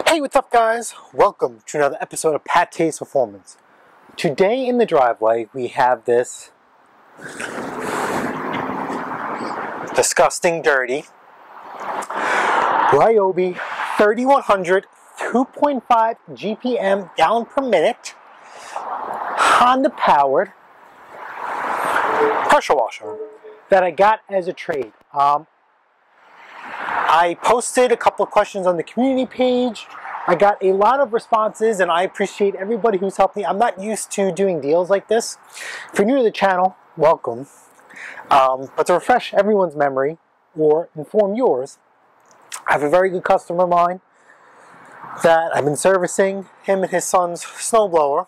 Hey, what's up guys? Welcome to another episode of PATTAY'S Performance. Today in the driveway we have this disgusting dirty Ryobi 3100 2.5 GPM gallon per minute Honda Powered pressure washer that I got as a trade. I posted a couple of questions on the community page. I got a lot of responses and I appreciate everybody who's helped me. I'm not used to doing deals like this. If you're new to the channel, welcome. But to refresh everyone's memory or inform yours, I have a very good customer of mine that I've been servicing, him and his son's snowblower,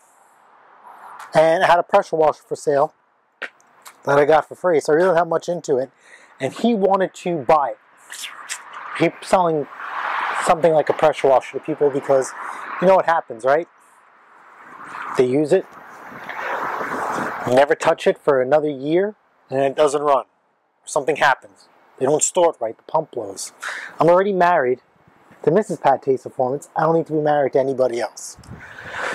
and I had a pressure washer for sale that I got for free, so I really don't have much into it, and he wanted to buy it. He's selling something like a pressure washer to people because you know what happens, right? They use it, never touch it for another year, and it doesn't run. Something happens. They don't store it right, the pump blows. I'm already married to Mrs. PATTAY'S Performance. I don't need to be married to anybody else.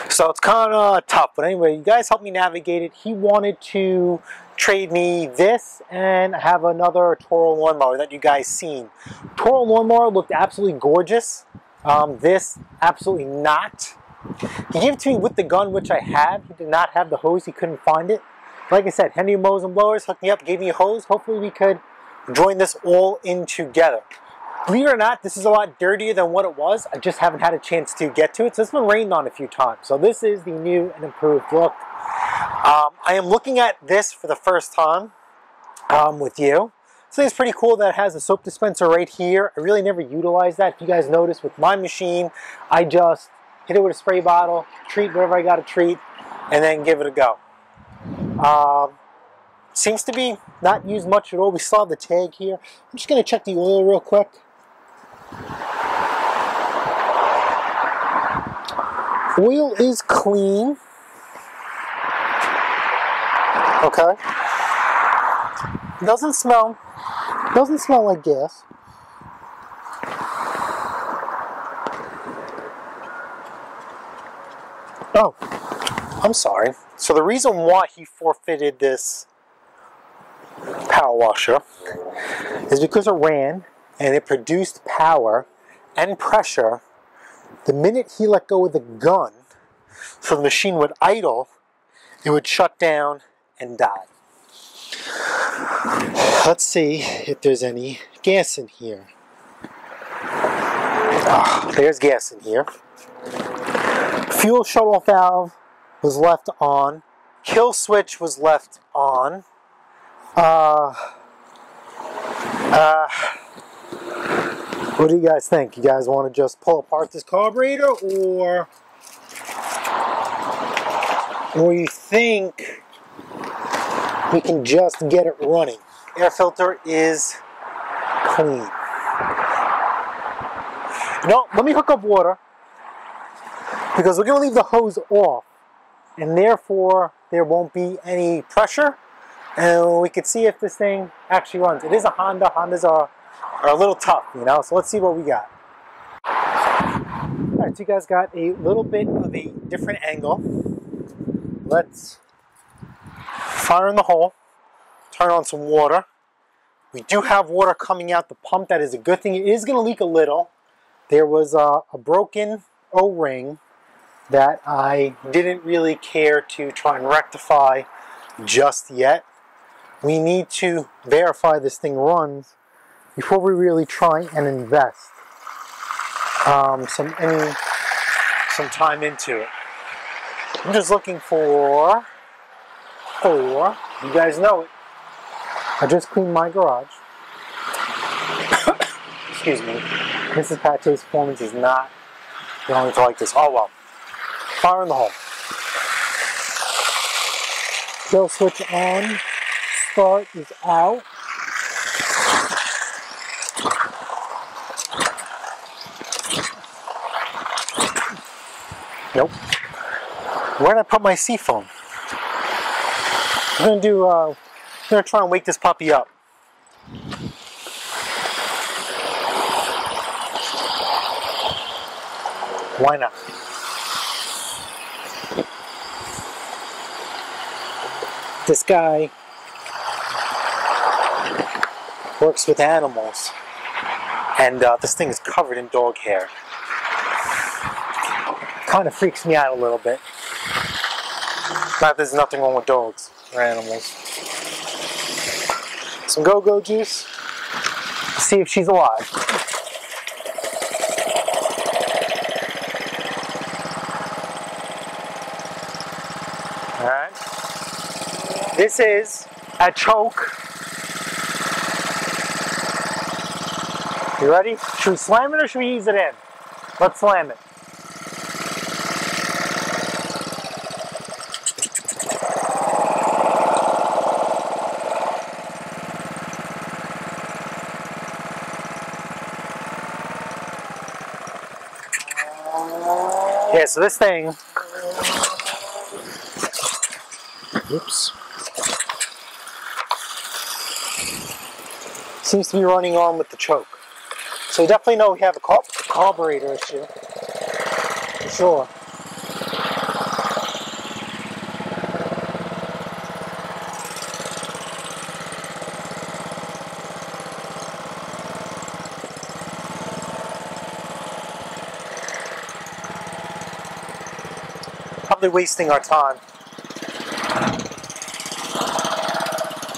So it's kind of tough, but anyway, you guys helped me navigate it. He wanted to trade me this and have another Toro lawnmower that you guys seen. Toro lawnmower looked absolutely gorgeous. This, absolutely not. He gave it to me with the gun, which I have. He did not have the hose. He couldn't find it. Like I said, Henry Mows and Blowers hooked me up, gave me a hose. Hopefully we could join this all in together. Believe it or not, this is a lot dirtier than what it was. I just haven't had a chance to get to it. So it's been rained on a few times. So this is the new and improved look. I am looking at this for the first time with you. So it's pretty cool that it has a soap dispenser right here. I really never utilized that. If you guys notice with my machine, I just hit it with a spray bottle, treat whatever I got to treat, and then give it a go. Seems to be not used much at all. We still have the tag here. I'm just going to check the oil real quick. Oil is clean. Okay. Doesn't smell like gas. Oh, I'm sorry. So the reason why he forfeited this power washer is because it ran and it produced power and pressure the minute he let go of the gun, so the machine would idle, it would shut down and die. Let's see if there's any gas in here. There's gas in here. Fuel shut-off valve was left on. Kill switch was left on. What do you guys think? You guys want to just pull apart this carburetor, or you think we can just get it running? Air filter is clean. No, let me hook up water, because we're going to leave the hose off, and therefore there won't be any pressure, and we can see if this thing actually runs. It is a Honda. Hondas are a little tough, you know, so let's see what we got. Alright, so you guys got a little bit of a different angle. Let's fire in the hole, turn on some water. We do have water coming out the pump. That is a good thing. It is going to leak a little. There was a broken O-ring that I didn't really care to try and rectify just yet. We need to verify this thing runs before we really try and invest some time into it. I'm just looking for, you guys know it, I just cleaned my garage. Excuse me. Mrs. PATTAY'S Performance is not going to like this. Oh well. Fire in the hole. Kill switch on. Start is out. Nope. Where did I put my seafoam? I'm gonna try and wake this puppy up. Why not? This guy works with animals, and this thing is covered in dog hair. Kind of freaks me out a little bit. Not there's nothing wrong with dogs or animals. Some go-go juice. Let's see if she's alive. Alright. This is a choke. You ready? Should we slam it or should we ease it in? Let's slam it. Yeah, so this thing, oops, seems to be running on with the choke. So we definitely know we have a carburetor issue, for sure. Probably wasting our time.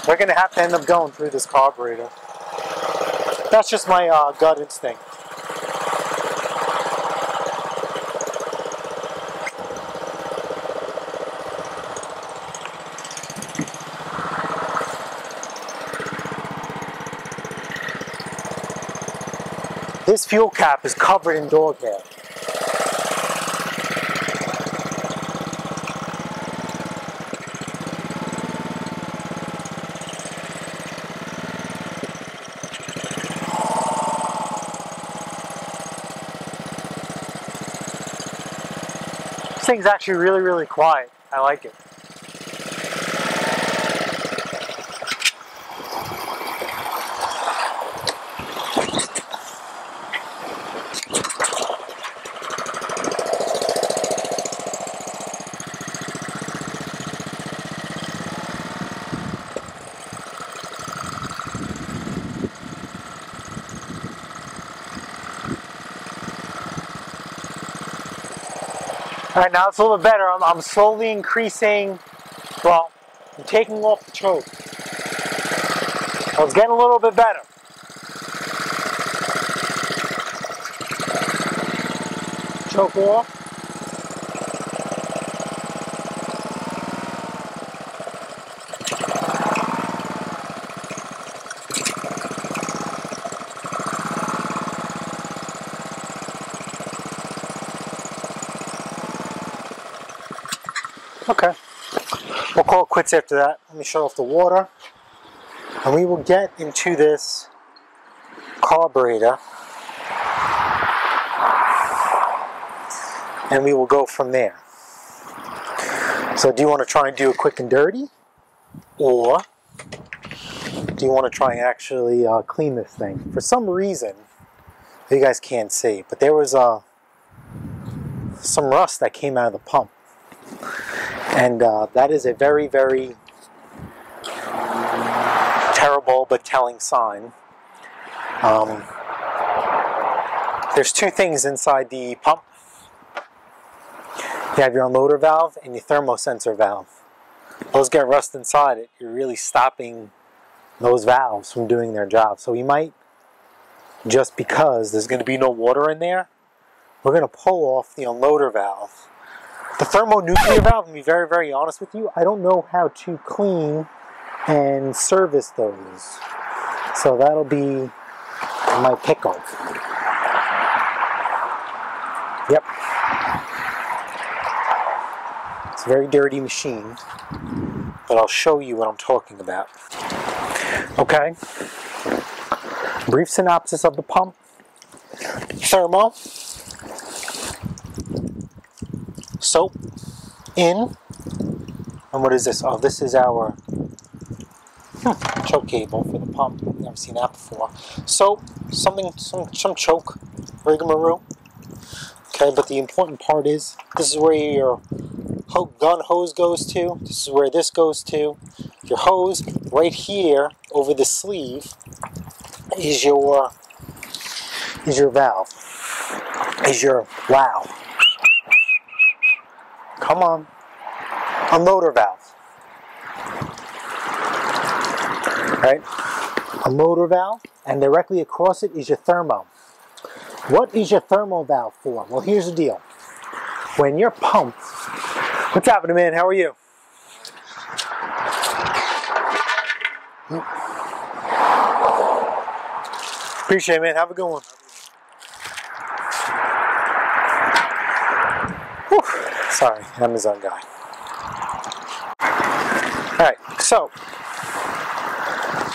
We're going to have to end up going through this carburetor. That's just my gut instinct. This fuel cap is covered in dog hair. This thing's actually really, really quiet. I like it. Alright, now it's a little bit better. I'm slowly increasing, well, I'm taking off the choke. So it's getting a little bit better. Choke off. Okay, we'll call it quits after that. Let me shut off the water, and we will get into this carburetor, and we will go from there. So do you want to try and do a quick and dirty, or do you want to try and actually clean this thing? For some reason, you guys can't see, but there was some rust that came out of the pump. And that is a very, very terrible but telling sign. There's two things inside the pump. You have your unloader valve and your thermosensor valve. Those get rust inside it. You're really stopping those valves from doing their job. So we might, just because there's going to be no water in there, we're going to pull off the unloader valve. The thermonuclear valve, to be very, very honest with you, I don't know how to clean and service those. So that'll be my pickle. Yep. It's a very dirty machine, but I'll show you what I'm talking about. Okay. Brief synopsis of the pump. Thermo. Soap in, and what is this? Oh, this is our choke cable for the pump. Never seen that before. Soap, some choke, rigmarole. Okay, but the important part is, this is where your gun hose goes to. This is where this goes to. Your hose right here over the sleeve is your valve. Is your wow. Come on. Unloader valve. Right? Unloader valve, and directly across it is your thermo. What is your thermo valve for? Well, here's the deal. When you're pumped, what's happening, man? How are you? Appreciate it, man. Have a good one. Whew. Sorry, Amazon guy. Alright, so,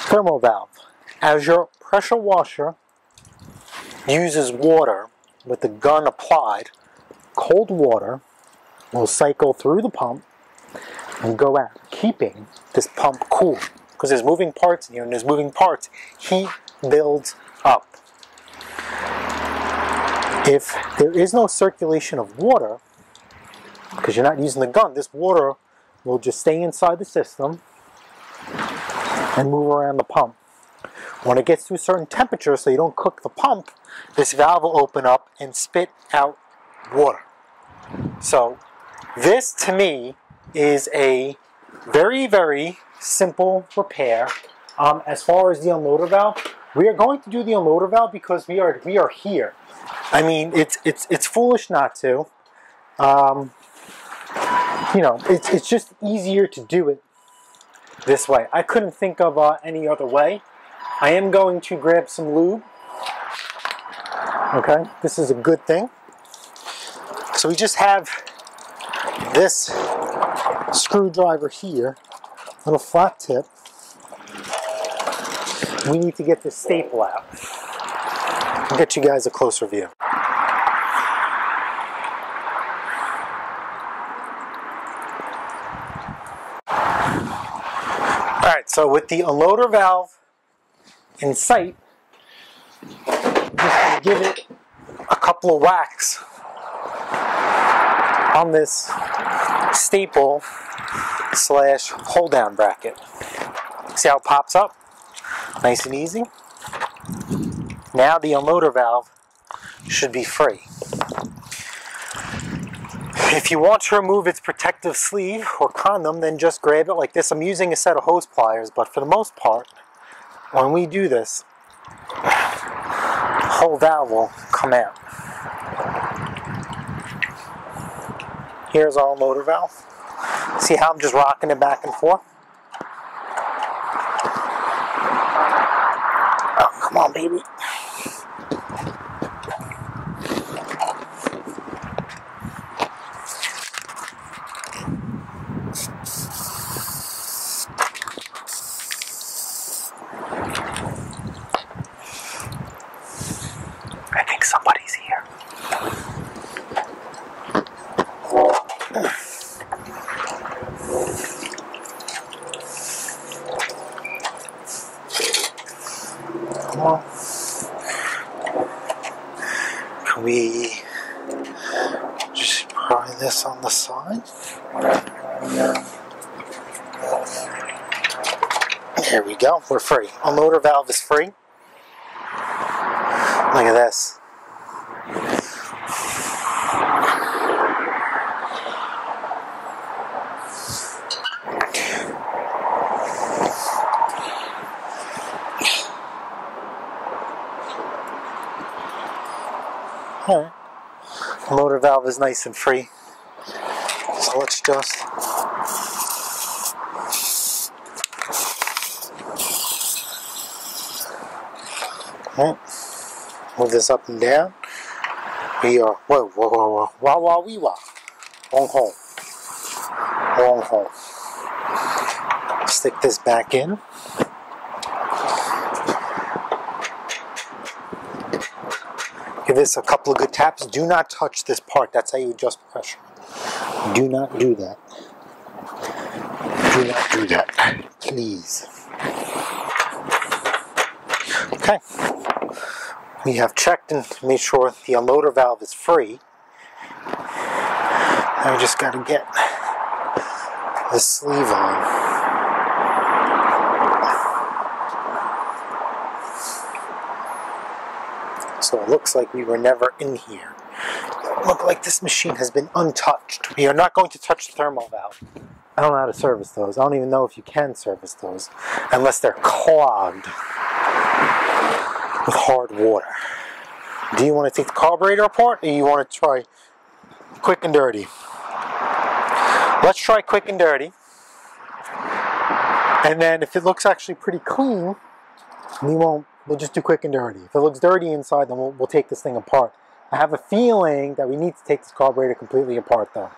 thermo valve. As your pressure washer uses water with the gun applied, cold water will cycle through the pump and go out, keeping this pump cool. Because there's moving parts in here, and there's moving parts, heat builds up. If there is no circulation of water, because you're not using the gun, this water will just stay inside the system and move around the pump. When it gets to a certain temperature, so you don't cook the pump, this valve will open up and spit out water. So this, to me, is a very, very simple repair. As far as the unloader valve, we are going to do the unloader valve because we are here. I mean, it's foolish not to. You know, it's just easier to do it this way. I couldn't think of any other way. I am going to grab some lube. Okay, this is a good thing. So we just have this screwdriver here, little flat tip. We need to get this staple out. I'll get you guys a closer view. Alright, so with the unloader valve in sight, just give it a couple of whacks on this staple slash hold down bracket. See how it pops up? Nice and easy. Now the unloader valve should be free. If you want to remove its protective sleeve or condom, then just grab it like this. I'm using a set of hose pliers, but for the most part, when we do this, the whole valve will come out. Here's our unloader valve. See how I'm just rocking it back and forth? Oh, come on, baby. I think somebody's here. Come on. Can we just pry this on the side? There we go. We're free. Unloader valve is free. Look at this. Alright. Motor valve is nice and free. So let's just move this up and down. We are whoa, whoa, whoa, whoa, wah, wah, wee, wah. Wrong hole. Wrong hole. Stick this back in. Give this a couple of good taps. Do not touch this part. That's how you adjust pressure. Do not do that. Do not do that. Please. Okay. We have checked and made sure the unloader valve is free. I just got to get the sleeve on. So it looks like we were never in here. It looks like this machine has been untouched. We are not going to touch the thermal valve. I don't know how to service those. I don't even know if you can service those unless they're clogged with hard water. Do you want to take the carburetor apart, or you want to try quick and dirty? Let's try quick and dirty. And then if it looks actually pretty clean, we'll just do quick and dirty. If it looks dirty inside, then we'll take this thing apart. I have a feeling that we need to take this carburetor completely apart though.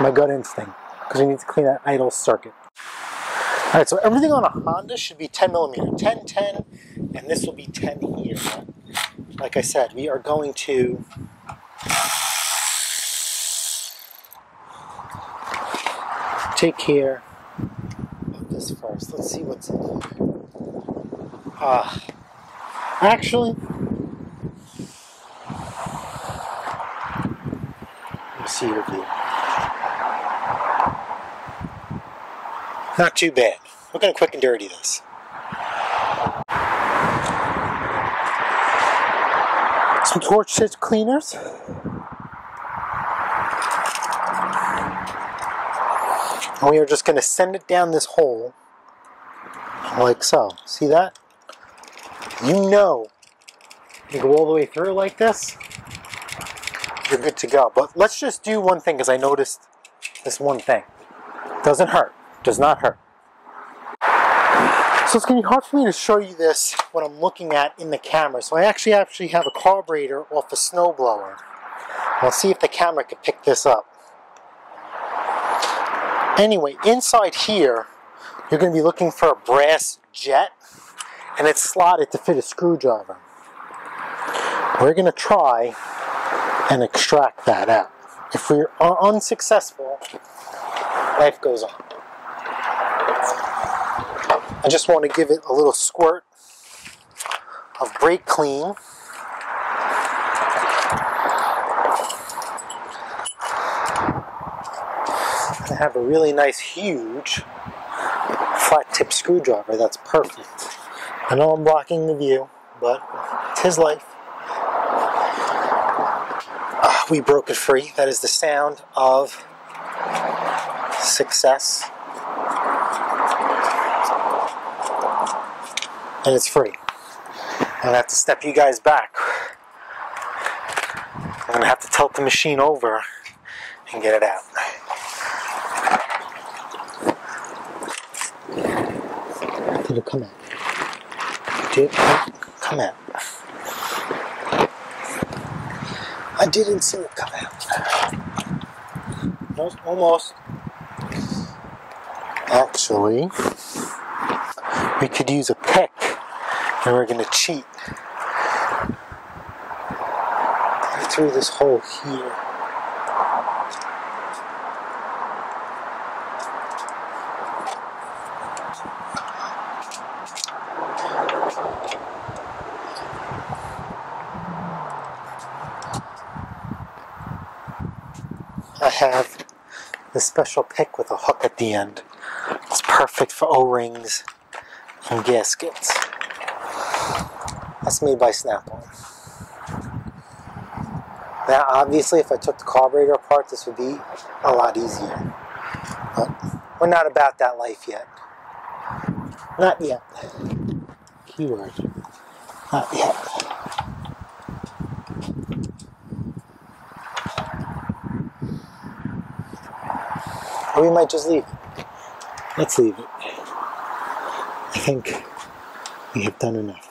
My gut instinct. Because we need to clean that idle circuit. Alright, so everything on a Honda should be 10 millimeter. 10, 10, and this will be 10 here. Like I said, we are going to take care of this first. Let's see what's in here. Actually, let's see your view. Not too bad. We're going to quick and dirty this. Some torch stitch cleaners. And we are just going to send it down this hole like so. See that? You know, you go all the way through like this, you're good to go. But let's just do one thing, because I noticed this one thing. Doesn't hurt. Does not hurt. So it's going to be hard for me to show you this, what I'm looking at in the camera. So I actually have a carburetor off a snowblower. I'll see if the camera can pick this up. Anyway, inside here, you're going to be looking for a brass jet, and it's slotted to fit a screwdriver. We're going to try and extract that out. If we are unsuccessful, life goes on. I just want to give it a little squirt of brake clean. I have a really nice, huge, flat tip screwdriver. That's perfect. I know I'm blocking the view, but it's his life. We broke it free. That is the sound of success. And it's free. I'm going to have to step you guys back. I'm going to have to tilt the machine over and get it out. Did it come out? Did it come out? I didn't see it come out. No, almost. Actually, we could use a pick, and we're going to cheat. Through this hole here. I have this special pick with a hook at the end. It's perfect for O-rings and gaskets. That's made by Snap-on. Now, obviously, if I took the carburetor apart, this would be a lot easier. But we're not about that life yet. Not yet. Keyword. Not yet. Or we might just leave it. Let's leave it. I think we have done enough.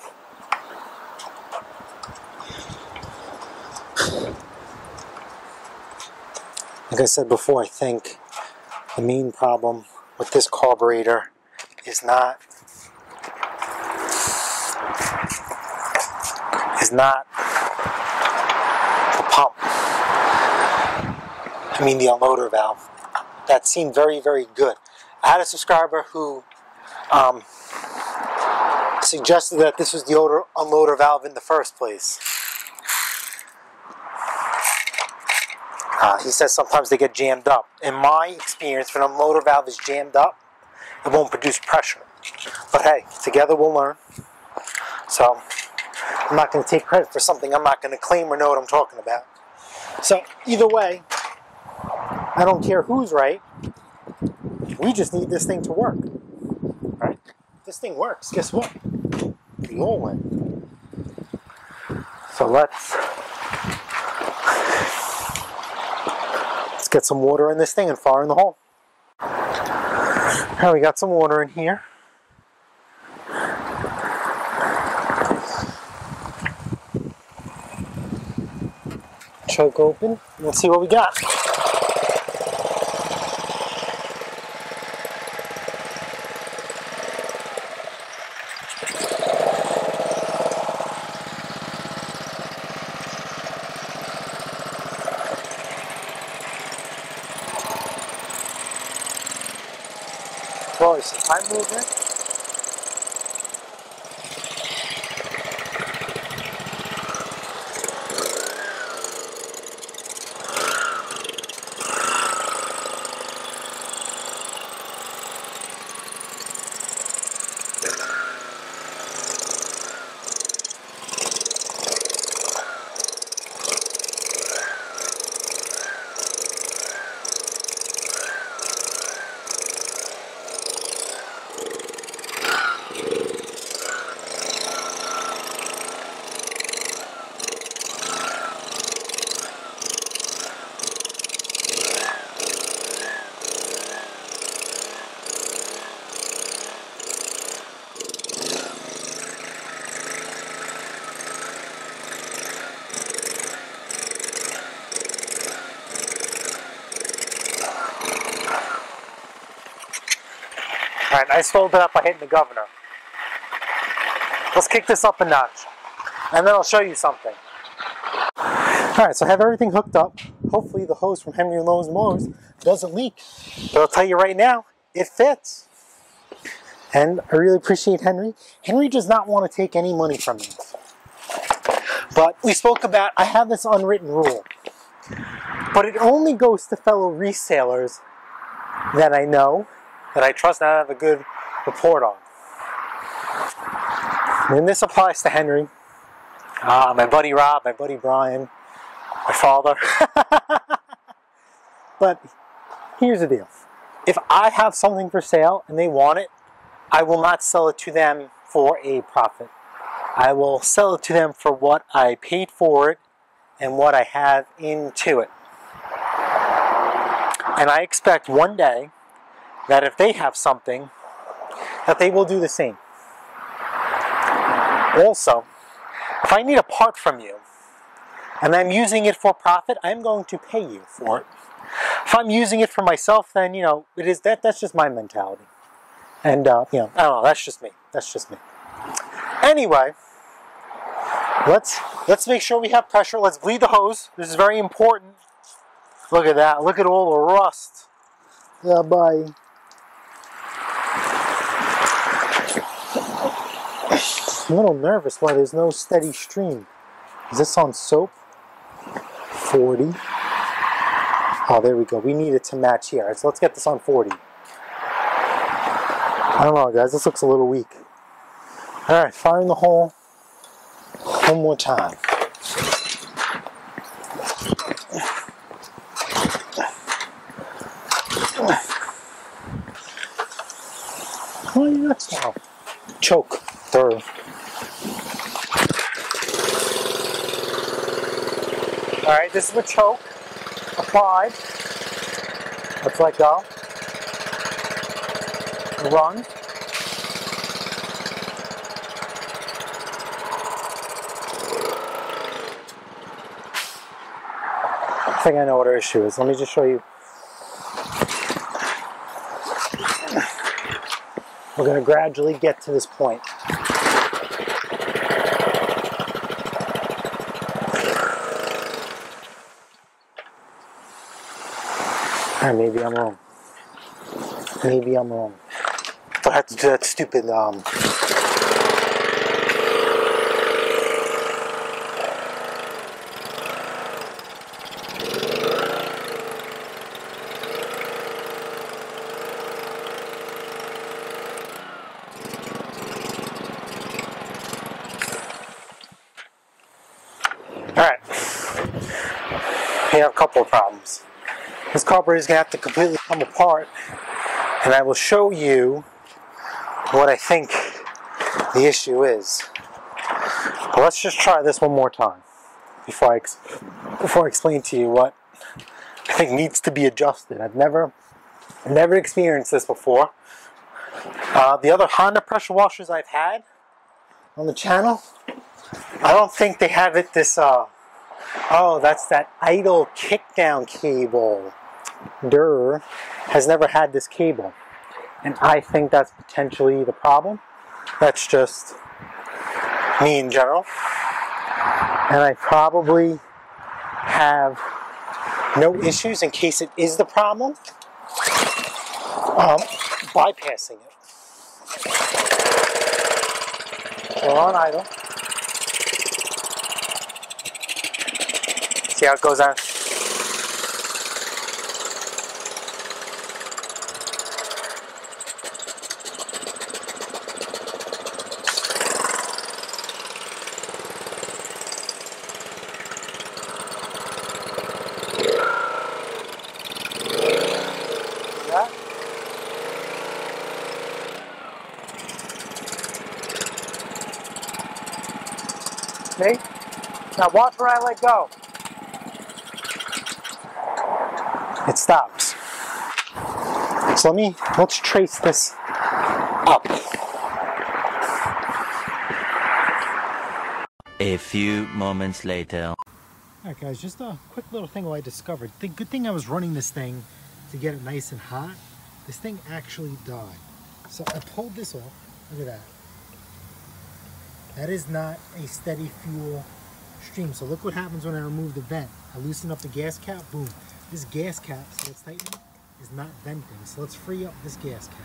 Like I said before, I think the main problem with this carburetor is not the pump. I mean the unloader valve. That seemed very, very good. I had a subscriber who suggested that this was the unloader valve in the first place. He says sometimes they get jammed up. In my experience, when a motor valve is jammed up, it won't produce pressure. But hey, together we'll learn. So, I'm not going to take credit for something I'm not going to claim or know what I'm talking about. So, either way, I don't care who's right. We just need this thing to work. Right? If this thing works, guess what? We all win. So let's get some water in this thing and fire in the hole. Alright, we got some water in here. Choke open. Let's see what we got. Well, it's a time movement. Alright, I followed it up by hitting the governor. Let's kick this up a notch. And then I'll show you something. Alright, so I have everything hooked up. Hopefully the hose from Henry Lowe's Mowers doesn't leak. But I'll tell you right now, it fits. And I really appreciate Henry. Henry does not want to take any money from me. But we spoke about, I have this unwritten rule. But it only goes to fellow resellers that I know, that I trust, and I have a good report on. And this applies to Henry, my buddy Rob, my buddy Brian, my father. But here's the deal. If I have something for sale and they want it, I will not sell it to them for a profit. I will sell it to them for what I paid for it and what I have into it. And I expect one day that if they have something, that they will do the same. Also, if I need a part from you, and I'm using it for profit, I'm going to pay you for it. If I'm using it for myself, then, you know, that's just my mentality. And, you know, I don't know, that's just me. That's just me. Anyway, let's make sure we have pressure. Let's bleed the hose. This is very important. Look at that. Look at all the rust. Yeah, bye. I'm a little nervous why there's no steady stream. Is this on soap? 40. Oh, there we go. We need it to match here. So let's get this on 40. I don't know, guys. This looks a little weak. Alright, fire in the hole one more time. Oh, yeah, that's now. Choke. Third. Alright, this is the choke applied. Let's let go. Run. I think I know what our issue is. Let me just show you. We're going to gradually get to this point. Or maybe I'm wrong. Maybe I'm wrong. I have to do that stupid, we have a couple of problems. This carburetor is going to have to completely come apart, and I will show you what I think the issue is. But let's just try this one more time before I explain to you what I think needs to be adjusted. I've never experienced this before. The other Honda pressure washers I've had on the channel, I don't think they have it this, oh, that's that idle kickdown cable. Durr has never had this cable. And I think that's potentially the problem. That's just me in general. And I probably have no issues in case it is the problem. Bypassing it. So we're on idle. See how it goes on. See? Now watch where I let go. It stops. So let's trace this up. A few moments later. Alright guys, just a quick little thing I discovered. The good thing I was running this thing to get it nice and hot. This thing actually died. So I pulled this off. Look at that. That is not a steady fuel stream. So look what happens when I remove the vent. I loosen up the gas cap, boom. This gas cap, so let's tighten it, is not venting. So let's free up this gas cap.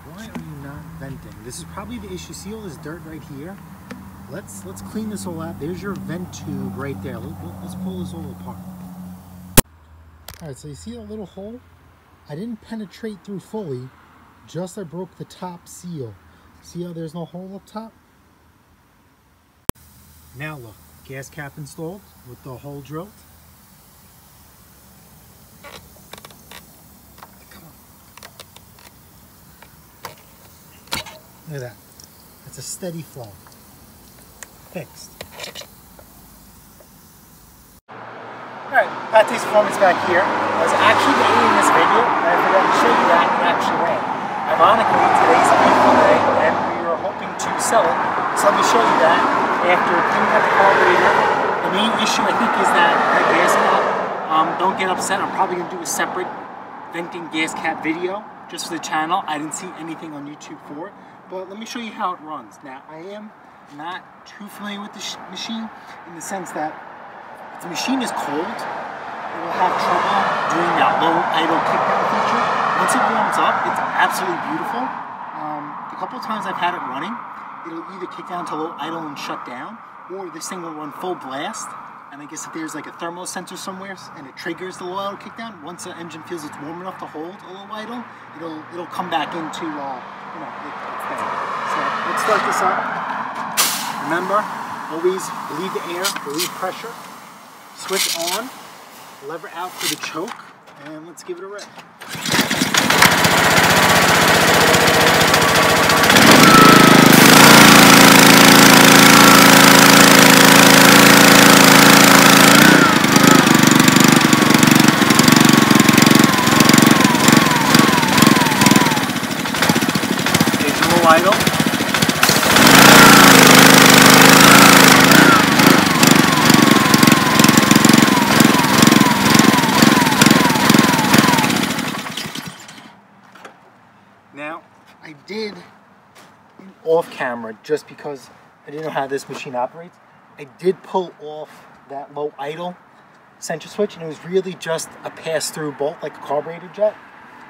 Why are you not venting? This is probably the issue. See all this dirt right here? Let's clean this all out. There's your vent tube right there. Let's pull this all apart. Alright, so you see that little hole? I didn't penetrate through fully, just I broke the top seal. See how there's no hole up top? Now look, gas cap installed with the hole drilled. Come on. Look at that. That's a steady flow. Fixed. Alright, PATTAY'S performance back here. I was actually editing this video and I forgot to show you that it actually ran. Ironically, today's a beautiful day and we were hoping to sell it. So let me show you that after cleaning up the carburetor. The main issue I think is that gas cap. Don't get upset, I'm probably going to do a separate venting gas cap video just for the channel. I didn't see anything on YouTube for it. But let me show you how it runs. Now, I am not too familiar with the machine in the sense that if the machine is cold, it will have trouble doing that low idle kickdown feature. Once it warms up, it's absolutely beautiful. The couple of times I've had it running, it'll either kick down to low idle and shut down, or this thing will run full blast. And I guess if there's like a thermal sensor somewhere and it triggers the low idle kickdown, once the engine feels it's warm enough to hold a low idle, it'll come back into its thing. So let's start this up. Remember, always bleed the air, relieve pressure. Switch on, lever out for the choke, and let's give it a rev. There's low idle. Now, I did, off camera, just because I didn't know how this machine operates, I did pull off that low idle sensor switch, and it was really just a pass-through bolt, like a carburetor jet.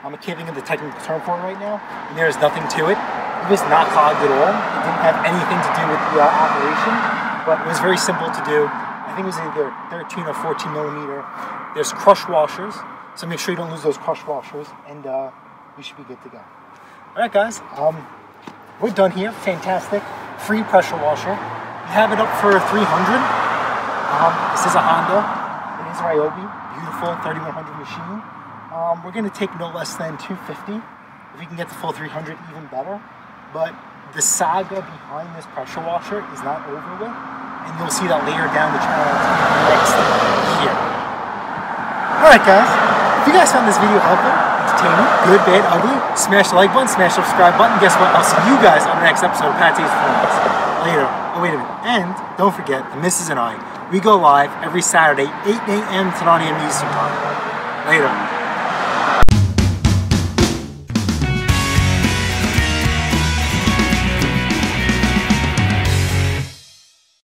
I can't think of the technical term for it right now, and there's nothing to it. It was not clogged at all. It didn't have anything to do with the operation, but it was very simple to do. I think it was either 13 or 14 millimeter. There's crush washers, so make sure you don't lose those crush washers, and you should be good to go. Alright guys, we're done here. Fantastic. Free pressure washer. We have it up for 300. This is a Honda. It is Ryobi. Beautiful 3100 machine. We're going to take no less than 250. If we can get the full 300, even better. But the saga behind this pressure washer is not over with, and you'll see that later down the channel next year. Alright guys, if you guys found this video helpful, entertaining, good, bad, ugly, smash the like button, smash the subscribe button. Guess what? I'll see you guys on the next episode of PATTAY'S later. Oh wait a minute, and don't forget, the missus and I, we go live every Saturday, 8 a.m. to 9 a.m. Eastern Time. Later.